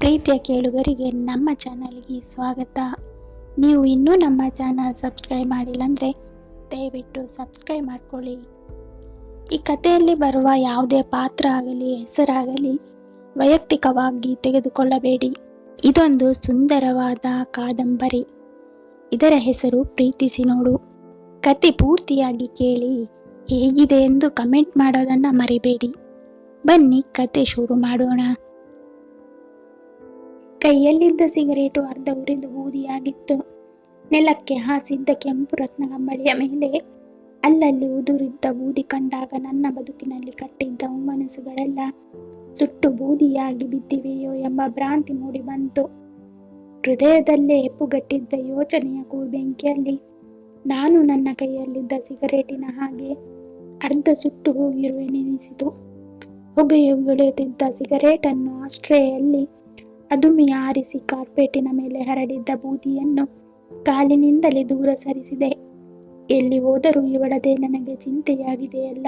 ಪ್ರೀತಿಯ ಕೇಳುಗರಿಗೆ ನಮ್ಮ ಚಾನಲ್ಗೆ ಸ್ವಾಗತ. ನೀವು ಇನ್ನೂ ನಮ್ಮ ಚಾನಲ್ ಸಬ್ಸ್ಕ್ರೈಬ್ ಮಾಡಿಲ್ಲ ಅಂದರೆ ದಯವಿಟ್ಟು ಸಬ್ಸ್ಕ್ರೈಬ್ ಮಾಡ್ಕೊಳ್ಳಿ. ಈ ಕಥೆಯಲ್ಲಿ ಬರುವ ಯಾವುದೇ ಪಾತ್ರ ಆಗಲಿ ಹೆಸರಾಗಲಿ ವೈಯಕ್ತಿಕವಾಗಿ ತೆಗೆದುಕೊಳ್ಳಬೇಡಿ. ಇದೊಂದು ಸುಂದರವಾದ ಕಾದಂಬರಿ. ಇದರ ಹೆಸರು ಪ್ರೀತಿಸಿ ನೋಡು. ಕತೆ ಪೂರ್ತಿಯಾಗಿ ಕೇಳಿ ಹೇಗಿದೆ ಎಂದು ಕಮೆಂಟ್ ಮಾಡೋದನ್ನು ಮರಿಬೇಡಿ. ಬನ್ನಿ ಕತೆ ಶುರು ಮಾಡೋಣ. ಕೈಯಲ್ಲಿದ್ದ ಸಿಗರೇಟು ಅರ್ಧ ಉರಿದು ಬೂದಿಯಾಗಿತ್ತು. ನೆಲಕ್ಕೆ ಹಾಸಿದ್ದ ಕೆಂಪು ರತ್ನಗಂಬಳಿಯ ಮೇಲೆ ಅಲ್ಲಲ್ಲಿ ಉದುರಿದ್ದ ಬೂದಿ ಕಂಡಾಗ ನನ್ನ ಬದುಕಿನಲ್ಲಿ ಕಟ್ಟಿದ್ದ ಹುಮ್ಮನಸುಗಳೆಲ್ಲ ಸುಟ್ಟು ಬೂದಿಯಾಗಿ ಬಿದ್ದಿವೆಯೋ ಎಂಬ ಭ್ರಾಂತಿ ಮೂಡಿ ಬಂತು. ಹೃದಯದಲ್ಲೇ ಹೆಪ್ಪುಗಟ್ಟಿದ್ದ ಯೋಚನೆಯ ಕೂರ್ಬೆಂಕಿಯಲ್ಲಿ ನಾನು ನನ್ನ ಕೈಯಲ್ಲಿದ್ದ ಸಿಗರೇಟಿನ ಹಾಗೆ ಅರ್ಧ ಸುಟ್ಟು ಹೋಗಿರುವೆನೆನಿಸಿತು. ಹೊಗೆಯುಗುಳುತ್ತಿದ್ದ ಸಿಗರೇಟನ್ನು ಆಸ್ಟ್ರೇಯಲ್ಲಿ ಅದುಮಿ ಆರಿಸಿ ಕಾರ್ಪೆಟಿನ ಮೇಲೆ ಹರಡಿದ್ದ ಬೂದಿಯನ್ನು ಕಾಲಿನಿಂದಲೇ ದೂರ ಸರಿಸಿದೆ. ಎಲ್ಲಿ ಹೋದರೂ ಇವಳದೇ ನನಗೆ ಚಿಂತೆಯಾಗಿದೆಯಲ್ಲ.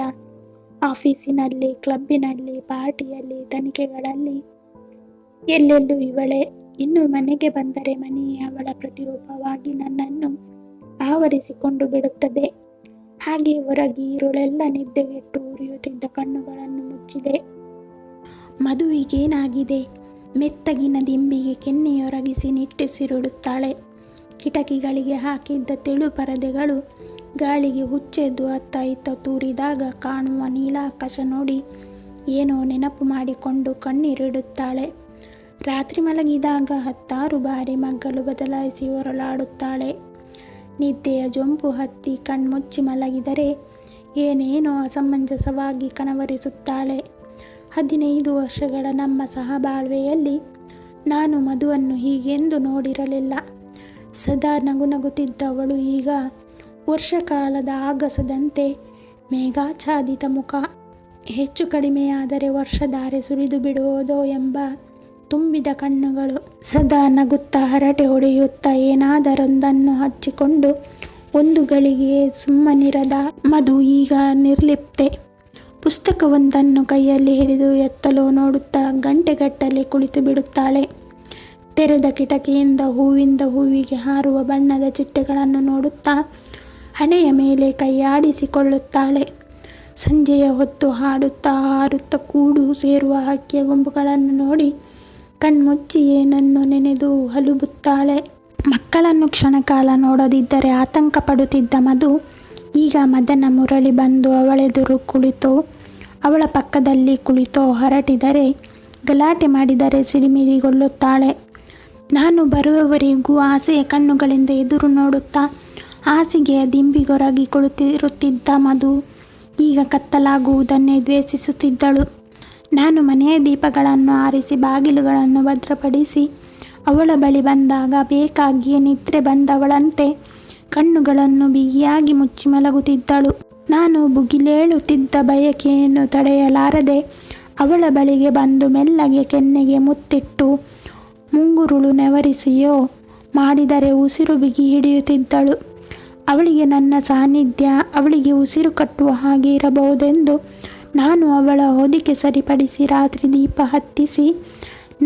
ಆಫೀಸಿನಲ್ಲಿ, ಕ್ಲಬ್ಬಿನಲ್ಲಿ, ಪಾರ್ಟಿಯಲ್ಲಿ, ತನಿಖೆಗಳಲ್ಲಿ ಎಲ್ಲೆಲ್ಲೂ ಇವಳೇ. ಇನ್ನು ಮನೆಗೆ ಬಂದರೆ ಮನೆಯೇ ಅವಳ ಪ್ರತಿರೂಪವಾಗಿ ನನ್ನನ್ನು ಆವರಿಸಿಕೊಂಡು ಬಿಡುತ್ತದೆ. ಹಾಗೆ ಹೊರಗೆ ಇರುಳೆಲ್ಲ ನಿದ್ದೆಗೆಟ್ಟು ಉರಿಯುತ್ತಿದ್ದ ಕಣ್ಣುಗಳನ್ನು ಮುಚ್ಚಿದೆ. ಮಧುವಿಗೇನಾಗಿದೆ? ಮೆತ್ತಗಿನ ದಿಂಬಿಗೆ ಕೆನ್ನೆಯೊರಗಿಸಿ ನಿಟ್ಟುಸಿರುಡುತ್ತಾಳೆ. ಕಿಟಕಿಗಳಿಗೆ ಹಾಕಿದ್ದ ತೆಳು ಪರದೆಗಳು ಗಾಳಿಗೆ ಹುಚ್ಚೆದ್ದು ಅತ್ತ ಇತ್ತ ತೂರಿದಾಗ ಕಾಣುವ ನೀಲಾಕಾಶ ನೋಡಿ ಏನೋ ನೆನಪು ಮಾಡಿಕೊಂಡು ಕಣ್ಣೀರಿಡುತ್ತಾಳೆ. ರಾತ್ರಿ ಮಲಗಿದಾಗ 10 ಬಾರಿ ಮಗ್ಗಲು ಬದಲಾಯಿಸಿ ಹೊರಳಾಡುತ್ತಾಳೆ. ನಿದ್ದೆಯ ಜೊಂಪು ಹತ್ತಿ ಕಣ್ಮುಚ್ಚಿ ಮಲಗಿದರೆ ಏನೇನೋ ಅಸಮಂಜಸವಾಗಿ ಕನವರಿಸುತ್ತಾಳೆ. 15 ವರ್ಷಗಳ ನಮ್ಮ ಸಹಬಾಳ್ವೆಯಲ್ಲಿ ನಾನು ಮಧುವನ್ನು ಹೀಗೆಂದು ನೋಡಿರಲಿಲ್ಲ. ಸದಾ ನಗುನಗುತ್ತಿದ್ದವಳು ಈಗ ವರ್ಷಕಾಲದ ಆಗಸದಂತೆ ಮೇಘಾಚ್ಛಾದಿತ ಮುಖ. ಹೆಚ್ಚು ಕಡಿಮೆಯಾದರೆ ವರ್ಷಧಾರೆ ಸುರಿದು ಬಿಡುವುದೋ ಎಂಬ ತುಂಬಿದ ಕಣ್ಣುಗಳು. ಸದಾ ನಗುತ್ತಾ ಹರಟೆ ಹೊಡೆಯುತ್ತಾ ಏನಾದರೊಂದನ್ನು ಹಚ್ಚಿಕೊಂಡು ಒಂದು ಗಳಿಗೆ ಸುಮ್ಮನಿರದ ಮಧು ಈಗ ನಿರ್ಲಿಪ್ತೆ. ಪುಸ್ತಕವೊಂದನ್ನು ಕೈಯಲ್ಲಿ ಹಿಡಿದು ಎತ್ತಲೋ ನೋಡುತ್ತಾ ಗಂಟೆಗಟ್ಟಲೆ ಕುಳಿತು ಬಿಡುತ್ತಾಳೆ. ತೆರೆದ ಕಿಟಕಿಯಿಂದ ಹೂವಿಂದ ಹೂವಿಗೆ ಹಾರುವ ಬಣ್ಣದ ಚಿಟ್ಟೆಗಳನ್ನು ನೋಡುತ್ತಾ ಹಣೆಯ ಮೇಲೆ ಕೈಯಾಡಿಸಿಕೊಳ್ಳುತ್ತಾಳೆ. ಸಂಜೆಯ ಹೊತ್ತು ಹಾಡುತ್ತಾ ಹಾರುತ್ತಾ ಕೂಡು ಸೇರುವ ಹಕ್ಕಿಯ ಗುಂಪುಗಳನ್ನು ನೋಡಿ ಕಣ್ಮುಚ್ಚಿ ಏನನ್ನು ನೆನೆದು ಹಲುಬುತ್ತಾಳೆ. ಮಕ್ಕಳನ್ನು ಕ್ಷಣಕಾಲ ನೋಡದಿದ್ದರೆ ಆತಂಕ ಪಡುತ್ತಿದ್ದ ಮಧು ಈಗ ಮದನ ಮುರಳಿ ಬಂದು ಅವಳೆದುರು ಕುಳಿತೋ ಅವಳ ಪಕ್ಕದಲ್ಲಿ ಕುಳಿತೋ ಹರಟಿದರೆ ಗಲಾಟೆ ಮಾಡಿದರೆ ಸಿಡಿಮಿಡಿಗೊಳ್ಳುತ್ತಾಳೆ. ನಾನು ಬರುವವರೆಗೂ ಆಸೆಯ ಕಣ್ಣುಗಳಿಂದ ಎದುರು ನೋಡುತ್ತಾ ಹಾಸಿಗೆಯ ದಿಂಬಿಗೊರಗಿ ಕುಳಿತಿರುತ್ತಿದ್ದ ಮಧು ಈಗ ಕತ್ತಲಾಗುವುದನ್ನೇ ದ್ವೇಷಿಸುತ್ತಿದ್ದಳು. ನಾನು ಮನೆಯ ದೀಪಗಳನ್ನು ಆರಿಸಿ ಬಾಗಿಲುಗಳನ್ನು ಭದ್ರಪಡಿಸಿ ಅವಳ ಬಳಿ ಬಂದಾಗ ಬೇಕಾಗಿಯೇ ನಿದ್ರೆ ಬಂದವಳಂತೆ ಕಣ್ಣುಗಳನ್ನು ಬಿಗಿಯಾಗಿ ಮುಚ್ಚಿ ಮಲಗುತ್ತಿದ್ದಳು. ನಾನು ಭುಗಿಲೇಳುತ್ತಿದ್ದ ಬಯಕೆಯನ್ನು ತಡೆಯಲಾರದೆ ಅವಳ ಬಳಿಗೆ ಬಂದು ಮೆಲ್ಲಗೆ ಕೆನ್ನೆಗೆ ಮುತ್ತಿಟ್ಟು ಮುಂಗುರುಳು ನೆವರಿಸಿಯೋ ಮಾಡಿದರೆ ಉಸಿರು ಬಿಗಿ ಹಿಡಿಯುತ್ತಿದ್ದಳು. ಅವಳಿಗೆ ನನ್ನ ಸಾನ್ನಿಧ್ಯ ಅವಳಿಗೆ ಉಸಿರು ಕಟ್ಟುವ ಹಾಗೆ ಇರಬಹುದೆಂದು ನಾನು ಅವಳ ಹೊದಿಕೆ ಸರಿಪಡಿಸಿ ರಾತ್ರಿ ದೀಪ ಹತ್ತಿಸಿ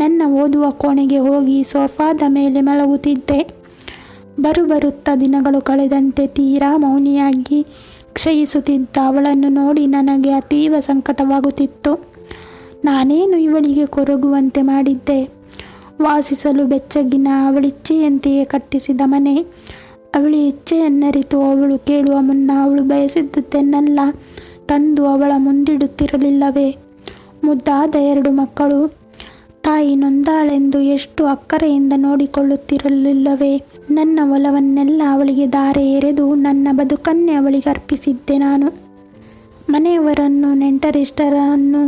ನನ್ನ ಓದುವ ಕೋಣೆಗೆ ಹೋಗಿ ಸೋಫಾದ ಮೇಲೆ ಮಲಗುತ್ತಿದ್ದೆ. ಬರುತ್ತಾ ದಿನಗಳು ಕಳೆದಂತೆ ತೀರಾ ಮೌನಿಯಾಗಿ ಕ್ಷಯಿಸುತ್ತಿದ್ದ ಅವಳನ್ನು ನೋಡಿ ನನಗೆ ಅತೀವ ಸಂಕಟವಾಗುತ್ತಿತ್ತು. ನಾನೇನು ಇವಳಿಗೆ ಕೊರಗುವಂತೆ ಮಾಡಿದ್ದೆ? ವಾಸಿಸಲು ಬೆಚ್ಚಗಿನ ಅವಳಿಚ್ಛೆಯಂತೆಯೇ ಕಟ್ಟಿಸಿದ ಮನೆ, ಅವಳ ಇಚ್ಛೆಯನ್ನರಿತು ಅವಳು ಕೇಳುವ ಮುನ್ನ ಅವಳು ಬಯಸಿದ್ದನ್ನೆಲ್ಲ ತಂದು ಅವಳ ಮುಂದಿಡುತ್ತಿರಲಿಲ್ಲವೇ? ಮುದ್ದಾದ 2 ಮಕ್ಕಳು, ತಾಯಿ ನೊಂದಾಳೆಂದು ಎಷ್ಟು ಅಕ್ಕರೆಯಿಂದ ನೋಡಿಕೊಳ್ಳುತ್ತಿರಲಿಲ್ಲವೇ? ನನ್ನ ಒಲವನ್ನೆಲ್ಲ ಅವಳಿಗೆ ಧಾರೆ ಎರೆದು ನನ್ನ ಬದುಕನ್ನೇ ಅವಳಿಗೆ ಅರ್ಪಿಸಿದ್ದೆ ನಾನು. ಮನೆಯವರನ್ನು, ನೆಂಟರಿಷ್ಟರನ್ನು,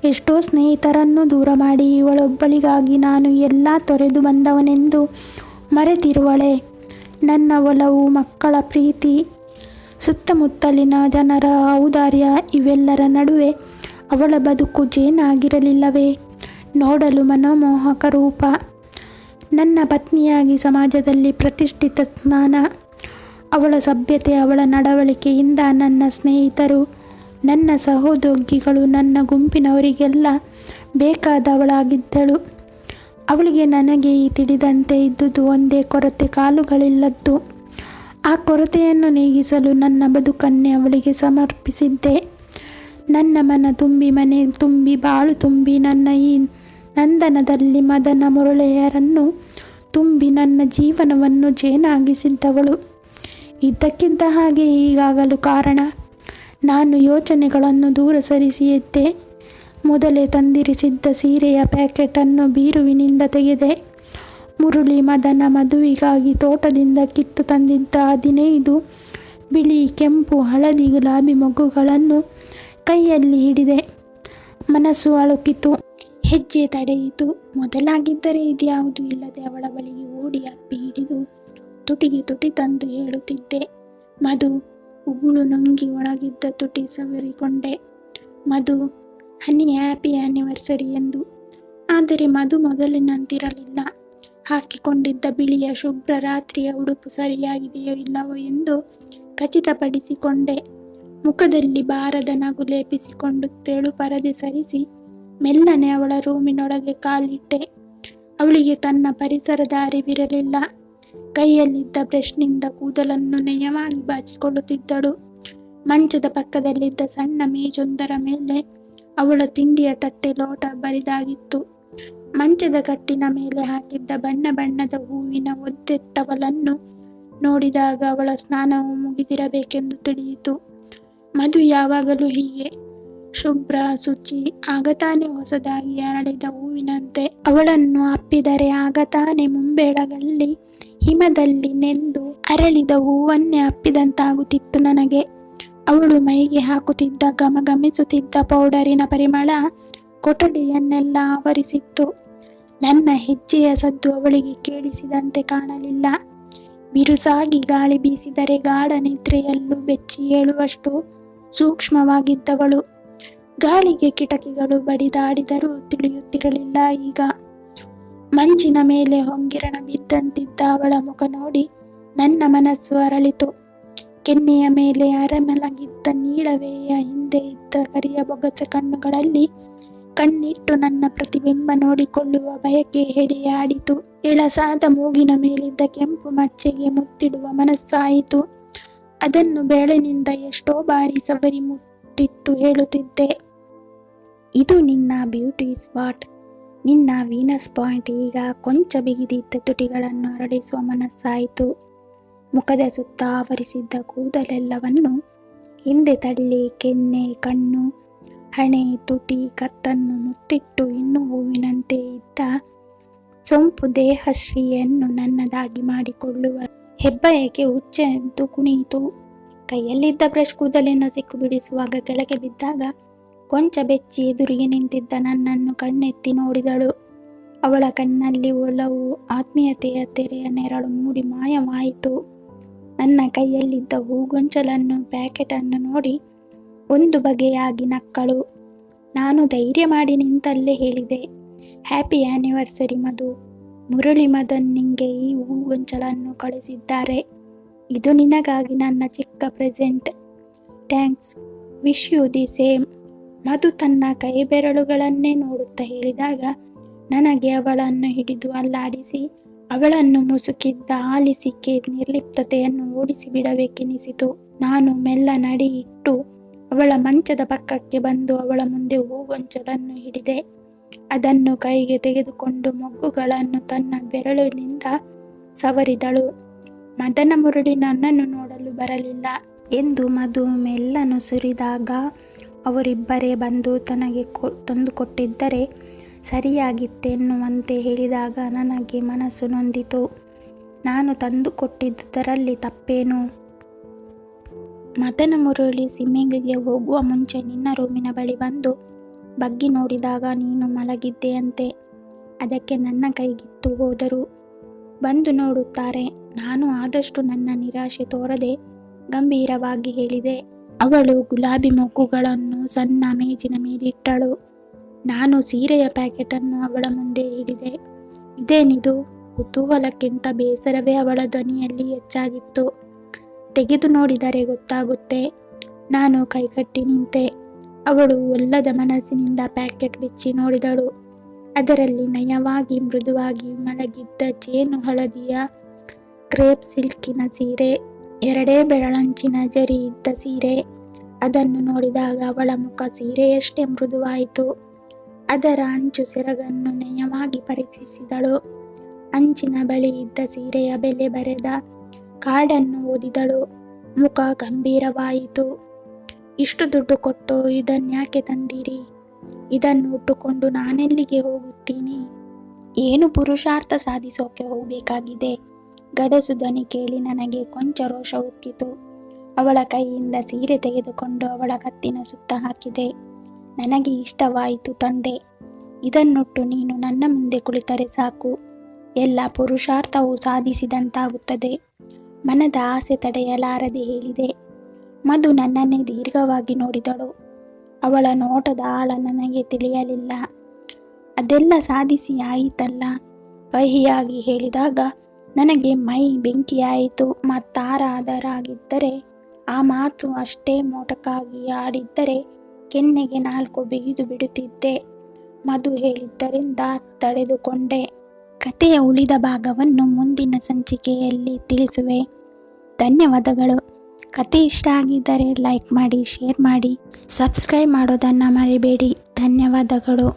ಎಷ್ಟೋ ಸ್ನೇಹಿತರನ್ನು ದೂರ ಮಾಡಿ ಇವಳೊಬ್ಬಳಿಗಾಗಿ ನಾನು ಎಲ್ಲ ತೊರೆದು ಬಂದವನೆಂದು ಮರೆತಿರುವಳೆ. ನನ್ನ ಒಲವು, ಮಕ್ಕಳ ಪ್ರೀತಿ, ಸುತ್ತಮುತ್ತಲಿನ ಜನರ ಔದಾರ್ಯ ಇವೆಲ್ಲರ ನಡುವೆ ಅವಳ ಬದುಕು ಜೇನಾಗಿರಲಿಲ್ಲವೇ? ನೋಡಲು ಮನೋಮೋಹಕ ರೂಪ, ನನ್ನ ಪತ್ನಿಯಾಗಿ ಸಮಾಜದಲ್ಲಿ ಪ್ರತಿಷ್ಠಿತ ಸ್ಥಾನ. ಅವಳ ಸಭ್ಯತೆ, ಅವಳ ನಡವಳಿಕೆಯಿಂದ ನನ್ನ ಸ್ನೇಹಿತರು, ನನ್ನ ಸಹೋದ್ಯೋಗಿಗಳು, ನನ್ನ ಗುಂಪಿನವರಿಗೆಲ್ಲ ಬೇಕಾದವಳಾಗಿದ್ದಳು. ಅವಳಿಗೆ ನನಗೆ ತಿಳಿದಂತೆ ಇದ್ದುದು ಒಂದೇ ಕೊರತೆ, ಕಾಲುಗಳಿಲ್ಲದ್ದು. ಆ ಕೊರತೆಯನ್ನು ನೀಗಿಸಲು ನನ್ನ ಬದುಕನ್ನೇ ಅವಳಿಗೆ ಸಮರ್ಪಿಸಿದ್ದೆ. ನನ್ನ ಮನ ತುಂಬಿ, ಮನೆ ತುಂಬಿ, ಬಾಳು ತುಂಬಿ, ನನ್ನ ಈ ನಂದನದಲ್ಲಿ ಮದನ ಮುರಳೆಯರನ್ನು ತುಂಬಿ ನನ್ನ ಜೀವನವನ್ನು ಜೇನಾಗಿಸಿದ್ದವಳು. ಇದ್ದಕ್ಕಿದ್ದ ಹಾಗೆ ಹೀಗಾಗಲು ಕಾರಣ, ನಾನು ಯೋಚನೆಗಳನ್ನು ದೂರ ಸರಿಸಿ ಎದ್ದೆ. ಮೊದಲೇ ತಂದಿರಿಸಿದ್ದ ಸೀರೆಯ ಪ್ಯಾಕೆಟನ್ನು ಬೀರುವಿನಿಂದ ತೆಗೆದೆ. ಮುರಳಿ ಮದನ ಮದುವೆಗಾಗಿ ತೋಟದಿಂದ ಕಿತ್ತು ತಂದಿದ್ದ 15 ಬಿಳಿ, ಕೆಂಪು, ಹಳದಿ, ಗುಲಾಬಿ ಮೊಗ್ಗುಗಳನ್ನು ಕೈಯಲ್ಲಿ ಹಿಡಿದೆ. ಮನಸ್ಸು ಅಳುಕಿತು, ಹೆಜ್ಜೆ ತಡೆಯಿತು. ಮೊದಲಾಗಿದ್ದರೆ ಇದ್ಯಾವುದೂ ಇಲ್ಲದೆ ಅವಳ ಬಳಿಗೆ ಓಡಿ ಅಪ್ಪಿ ಹಿಡಿದು ತುಟಿಗೆ ತುಟಿ ತಂದು ಹೇಳುತ್ತಿದ್ದೆ. ಮಧು, ಉಗುಳು ನುಂಗಿ ಒಣಗಿದ್ದ ತುಟಿ ಸವರಿಕೊಂಡೆ. ಮಧು, ಹನಿ ಹ್ಯಾಪಿ ಆ್ಯನಿವರ್ಸರಿ ಎಂದು. ಆದರೆ ಮಧು ಮೊದಲಿನಂತಿರಲಿಲ್ಲ. ಹಾಕಿಕೊಂಡಿದ್ದ ಬಿಳಿಯ ಶುಭ್ರ ರಾತ್ರಿಯ ಉಡುಪು ಸರಿಯಾಗಿದೆಯೋ ಇಲ್ಲವೋ ಎಂದು ಖಚಿತಪಡಿಸಿಕೊಂಡೆ. ಮುಖದಲ್ಲಿ ಬಾರದ ನಗು ಲೇಪಿಸಿಕೊಂಡು ತೆಳು ಪರದೆ ಸರಿಸಿ ಮೆಲ್ಲನೆ ಅವಳ ರೂಮಿನೊಳಗೆ ಕಾಲಿಟ್ಟೆ. ಅವಳಿಗೆ ತನ್ನ ಪರಿಸರದ ಅರಿವಿರಲಿಲ್ಲ. ಕೈಯಲ್ಲಿದ್ದ ಬ್ರಷ್ನಿಂದ ಕೂದಲನ್ನು ನಯವಾಗಿ ಬಾಚಿಕೊಳ್ಳುತ್ತಿದ್ದಳು. ಮಂಚದ ಪಕ್ಕದಲ್ಲಿದ್ದ ಸಣ್ಣ ಮೇಜೊಂದರ ಮೇಲೆ ಅವಳ ತಿಂಡಿಯ ತಟ್ಟೆ, ಲೋಟ ಬರಿದಾಗಿತ್ತು. ಮಂಚದ ಕಟ್ಟಿನ ಮೇಲೆ ಹಾಕಿದ್ದ ಬಣ್ಣ ಬಣ್ಣದ ಹೂವಿನ ಒದ್ದೆ ಟವಲನ್ನು ನೋಡಿದಾಗ ಅವಳ ಸ್ನಾನವು ಮುಗಿದಿರಬೇಕೆಂದು ತಿಳಿಯಿತು. ಮಧು ಯಾವಾಗಲೂ ಹೀಗೆ ಶುಭ್ರ, ಶುಚಿ, ಆಗ ತಾನೇ ಹೊಸದಾಗಿ ಅರಳಿದ ಹೂವಿನಂತೆ. ಅವಳನ್ನು ಅಪ್ಪಿದರೆ ಆಗ ತಾನೇ ಮುಂಬೆಳಗಲ್ಲಿ ಹಿಮದಲ್ಲಿ ನೆಂದು ಅರಳಿದ ಹೂವನ್ನೇ ಅಪ್ಪಿದಂತಾಗುತ್ತಿತ್ತು ನನಗೆ. ಅವಳು ಮೈಗೆ ಹಾಕುತ್ತಿದ್ದ ಘಮಘಮಿಸುತ್ತಿದ್ದ ಪೌಡರಿನ ಪರಿಮಳ ಕೊಠಡಿಯನ್ನೆಲ್ಲ ಆವರಿಸಿತ್ತು. ನನ್ನ ಹೆಜ್ಜೆಯ ಸದ್ದು ಅವಳಿಗೆ ಕೇಳಿಸಿದಂತೆ ಕಾಣಲಿಲ್ಲ. ಬಿರುಸಾಗಿ ಗಾಳಿ ಬೀಸಿದರೆ ಗಾಢ ನಿದ್ರೆಯಲ್ಲೂ ಬೆಚ್ಚಿ ಏಳುವಷ್ಟು ಸೂಕ್ಷ್ಮವಾಗಿದ್ದವಳು. ಗಾಳಿಗೆ ಕಿಟಕಿಗಳು ಬಡಿದಾಡಿದರೂ ತಿಳಿಯುತ್ತಿರಲಿಲ್ಲ. ಈಗ ಮಂಜಿನ ಮೇಲೆ ಹೊಂಗಿರಣ ಬಿದ್ದಂತಿದ್ದ ಅವಳ ಮುಖ ನೋಡಿ ನನ್ನ ಮನಸ್ಸು ಅರಳಿತು. ಕೆನ್ನೆಯ ಮೇಲೆ ಅರೆಮಲಗಿದ್ದ ನೀಳವೆಯ ಹಿಂದೆ ಇದ್ದ ಕರಿಯ ಬೊಗಸ ಕಣ್ಣುಗಳಲ್ಲಿ ಕಣ್ಣಿಟ್ಟು ನನ್ನ ಪ್ರತಿಬಿಂಬ ನೋಡಿಕೊಳ್ಳುವ ಬಯಕೆ ಹೆಡೆಯಾಡಿತು. ಎಳಸಾದ ಮೂಗಿನ ಮೇಲಿದ್ದ ಕೆಂಪು ಮಚ್ಚೆಗೆ ಮುತ್ತಿಡುವ ಮನಸ್ಸಾಯಿತು. ಅದನ್ನು ಬೆರಳಿನಿಂದ ಎಷ್ಟೋ ಬಾರಿ ಸವರಿ ಮುಟ್ಟಿಟ್ಟು ಹೇಳುತ್ತಿದ್ದೆ, ಇದು ನಿನ್ನ ಬ್ಯೂಟಿ ಸ್ಪಾಟ್, ನಿನ್ನ ವೀನಸ್ ಪಾಯಿಂಟ್. ಈಗ ಕೊಂಚ ಬಿಗಿದಿದ್ದ ತುಟಿಗಳನ್ನು ಅರಳಿಸುವ ಮನಸ್ಸಾಯಿತು. ಮುಖದ ಸುತ್ತ ಆವರಿಸಿದ್ದ ಕೂದಲೆಲ್ಲವನ್ನು ಹಿಂದೆ ತಳ್ಳಿ ಕೆನ್ನೆ, ಕಣ್ಣು, ಹಣೆ, ತುಟಿ, ಕತ್ತನ್ನು ಮುತ್ತಿಟ್ಟು ಇನ್ನೂ ಹೂವಿನಂತೆ ಇದ್ದ ಸೊಂಪು ದೇಹಶ್ರೀಯನ್ನು ನನ್ನದಾಗಿ ಮಾಡಿಕೊಳ್ಳುವ ಹೆಬ್ಬಯಕೆ ಹುಚ್ಚೆದ್ದು ಕುಣಿಯಿತು. ಕೈಯಲ್ಲಿದ್ದ ಬ್ರಷ್ ಕೂದಲಿನ ಸಿಕ್ಕು ಬಿಡಿಸುವಾಗ ಕೆಳಗೆ ಬಿದ್ದಾಗ ಕೊಂಚ ಬೆಚ್ಚಿ ಎದುರಿಗೆ ನಿಂತಿದ್ದ ನನ್ನನ್ನು ಕಣ್ಣೆತ್ತಿ ನೋಡಿದಳು. ಅವಳ ಕಣ್ಣಲ್ಲಿ ಒಲವು, ಆತ್ಮೀಯತೆಯ ತೆರೆಯ ನೆರಳು ಮೂಡಿ ಮಾಯವಾಯಿತು. ನನ್ನ ಕೈಯಲ್ಲಿದ್ದ ಹೂಗೊಂಚಲನ್ನು, ಪ್ಯಾಕೆಟನ್ನು ನೋಡಿ ಒಂದು ಬಗೆಯಾಗಿ ನಕ್ಕಳು. ನಾನು ಧೈರ್ಯ ಮಾಡಿ ನಿಂತಲ್ಲೇ ಹೇಳಿದೆ, ಹ್ಯಾಪಿ ಆ್ಯನಿವರ್ಸರಿ ಮಧು. ಮುರಳಿ ಮದನ್ ನಿಂಗೆ ಈ ಹೂಗೊಂಚಲನ್ನು ಕಳಿಸಿದ್ದಾರೆ. ಇದು ನಿನಗಾಗಿ ನನ್ನ ಚಿಕ್ಕ present. Thanks, wish you the same. Madhu ತನ್ನ ಕೈ ಬೆರಳುಗಳನ್ನೇ ನೋಡುತ್ತಾ ಹೇಳಿದಾಗ ನನಗೆ ಅವಳನ್ನು ಹಿಡಿದು ಅಲ್ಲಾಡಿಸಿ ಅವಳನ್ನು ಮುಸುಕಿದ್ದ ಆಲಿಸಿಕೆ ನಿರ್ಲಿಪ್ತತೆಯನ್ನು ಓಡಿಸಿ ಬಿಡಬೇಕೆನಿಸಿತು. ನಾನು ಮೆಲ್ಲ ನಡಿ ಇಟ್ಟು ಅವಳ ಮಂಚದ ಪಕ್ಕಕ್ಕೆ ಬಂದು ಅವಳ ಮುಂದೆ ಹೂಗೊಂಚಲನ್ನು ಹಿಡಿದೆ. ಅದನ್ನು ಕೈಗೆ ತೆಗೆದುಕೊಂಡು ಮೊಗ್ಗುಗಳನ್ನು ತನ್ನ ಬೆರಳಿನಿಂದ ಸವರಿದಳು. ಮದನ ಮುರಳಿ ನನ್ನನ್ನು ನೋಡಲು ಬರಲಿಲ್ಲ ಎಂದು ಮಧು ಮೆಲ್ಲನು ಸುರಿದಾಗ ಅವರಿಬ್ಬರೇ ಬಂದು ತನಗೆ ತಂದುಕೊಟ್ಟಿದ್ದರೆ ಸರಿಯಾಗಿತ್ತೆನ್ನುವಂತೆ ಹೇಳಿದಾಗ ನನಗೆ ಮನಸ್ಸು ನೊಂದಿತು. ನಾನು ತಂದುಕೊಟ್ಟಿದ್ದುದರಲ್ಲಿ ತಪ್ಪೇನು? ಮದನ ಮುರಳಿ ಸ್ವಿಮ್ಮಿಂಗಿಗೆ ಹೋಗುವ ಮುಂಚೆ ನಿನ್ನ ರೂಮಿನ ಬಳಿ ಬಂದು ಬಗ್ಗಿ ನೋಡಿದಾಗ ನೀನು ಮಲಗಿದ್ದೆಯಂತೆ. ಅದಕ್ಕೆ ನನ್ನ ಕೈಗಿತ್ತು ಹೋದರು. ಬಂದು ನೋಡುತ್ತಾರೆ. ನಾನು ಆದಷ್ಟು ನನ್ನ ನಿರಾಶೆ ತೋರದೆ ಗಂಭೀರವಾಗಿ ಹೇಳಿದೆ. ಅವಳು ಗುಲಾಬಿ ಮೊಗ್ಗುಗಳನ್ನು ಸಣ್ಣ ಮೇಜಿನ ಮೇಲಿಟ್ಟಳು. ನಾನು ಸೀರೆಯ ಪ್ಯಾಕೆಟನ್ನು ಅವಳ ಮುಂದೆ ಹಿಡಿದೆ. ಇದೇನಿದು? ಕುತೂಹಲಕ್ಕಿಂತ ಬೇಸರವೇ ಅವಳ ಧ್ವನಿಯಲ್ಲಿ ಹೆಚ್ಚಾಗಿತ್ತು. ತೆಗೆದು ನೋಡಿದರೆ ಗೊತ್ತಾಗುತ್ತೆ. ನಾನು ಕೈಕಟ್ಟಿ ನಿಂತೆ. ಅವಳು ಒಲ್ಲದ ಮನಸ್ಸಿನಿಂದ ಪ್ಯಾಕೆಟ್ ಬಿಚ್ಚಿ ನೋಡಿದಳು. ಅದರಲ್ಲಿ ನಯವಾಗಿ ಮೃದುವಾಗಿ ಮಲಗಿದ್ದ ಜೇನು ಹಳದಿಯ ಕ್ರೇಪ್ ಸಿಲ್ಕಿನ ಸೀರೆ, ಎರಡೇ ಬೆರಳಂಚಿನ ಜರಿ ಇದ್ದ ಸೀರೆ. ಅದನ್ನು ನೋಡಿದಾಗ ಅವಳ ಮುಖ ಸೀರೆಯಷ್ಟೇ ಮೃದುವಾಯಿತು. ಅದರ ಅಂಚು ಸೆರಗನ್ನು ನಯವಾಗಿ ಪರೀಕ್ಷಿಸಿದಳು. ಅಂಚಿನ ಬಳಿ ಇದ್ದ ಸೀರೆಯ ಬೆಲೆ ಬರೆದ ಕಾರ್ಡನ್ನು ಓದಿದಳು. ಮುಖ ಗಂಭೀರವಾಯಿತು. ಇಷ್ಟು ದುಡ್ಡು ಕೊಟ್ಟು ಇದನ್ಯಾಕೆ ತಂದಿರಿ? ಇದನ್ನು ಉಟ್ಟುಕೊಂಡು ನಾನೆಲ್ಲಿಗೆ ಹೋಗುತ್ತೀನಿ? ಏನು ಪುರುಷಾರ್ಥ ಸಾಧಿಸೋಕೆ ಹೋಗಬೇಕಾಗಿದೆ? ಗಡಸು ಧ್ವನಿ ಕೇಳಿ ನನಗೆ ಕೊಂಚ ರೋಷ ಉಕ್ಕಿತು. ಅವಳ ಕೈಯಿಂದ ಸೀರೆ ತೆಗೆದುಕೊಂಡು ಅವಳ ಕತ್ತಿನ ಸುತ್ತ ಹಾಕಿದೆ. ನನಗೆ ಇಷ್ಟವಾಯಿತು ತಂದೆ. ಇದನ್ನುಟ್ಟು ನೀನು ನನ್ನ ಮುಂದೆ ಕುಳಿತರೆ ಸಾಕು, ಎಲ್ಲ ಪುರುಷಾರ್ಥವೂ ಸಾಧಿಸಿದಂತಾಗುತ್ತದೆ. ಮನದ ಆಸೆ ತಡೆಯಲಾರದೆ ಹೇಳಿದೆ. ಮಧು ನನ್ನನ್ನೇ ದೀರ್ಘವಾಗಿ ನೋಡಿದಳು. ಅವಳ ನೋಟದ ಆಳ ನನಗೆ ತಿಳಿಯಲಿಲ್ಲ. ಅದೆಲ್ಲ ಸಾಧಿಸಿ ಆಯಿತಲ್ಲ, ಕಹಿಯಾಗಿ ಹೇಳಿದಾಗ ನನಗೆ ಮೈ ಬೆಂಕಿಯಾಯಿತು. ಮತ್ತಾರಾದರಾಗಿದ್ದರೆ ಆ ಮಾತು ಅಷ್ಟೇ ಮೊಟಕಾಗಿ ಆಡಿದ್ದರೆ ಕೆನ್ನೆಗೆ 4 ಬಿಗಿದು ಬಿಡುತ್ತಿದ್ದೆ. ಮಧು ಹೇಳಿದ್ದರಿಂದ ತಡೆದುಕೊಂಡೆ. ಕಥೆಯ ಉಳಿದ ಭಾಗವನ್ನು ಮುಂದಿನ ಸಂಚಿಕೆಯಲ್ಲಿ ತಿಳಿಸುವೆ. ಧನ್ಯವಾದಗಳು. ಕತೆ ಇಷ್ಟ ಆಗಿದ್ದರೆ ಲೈಕ್ ಮಾಡಿ, ಶೇರ್ ಮಾಡಿ, ಸಬ್ಸ್ಕ್ರೈಬ್ ಮಾಡೋದನ್ನು ಮರಿಬೇಡಿ. ಧನ್ಯವಾದಗಳು.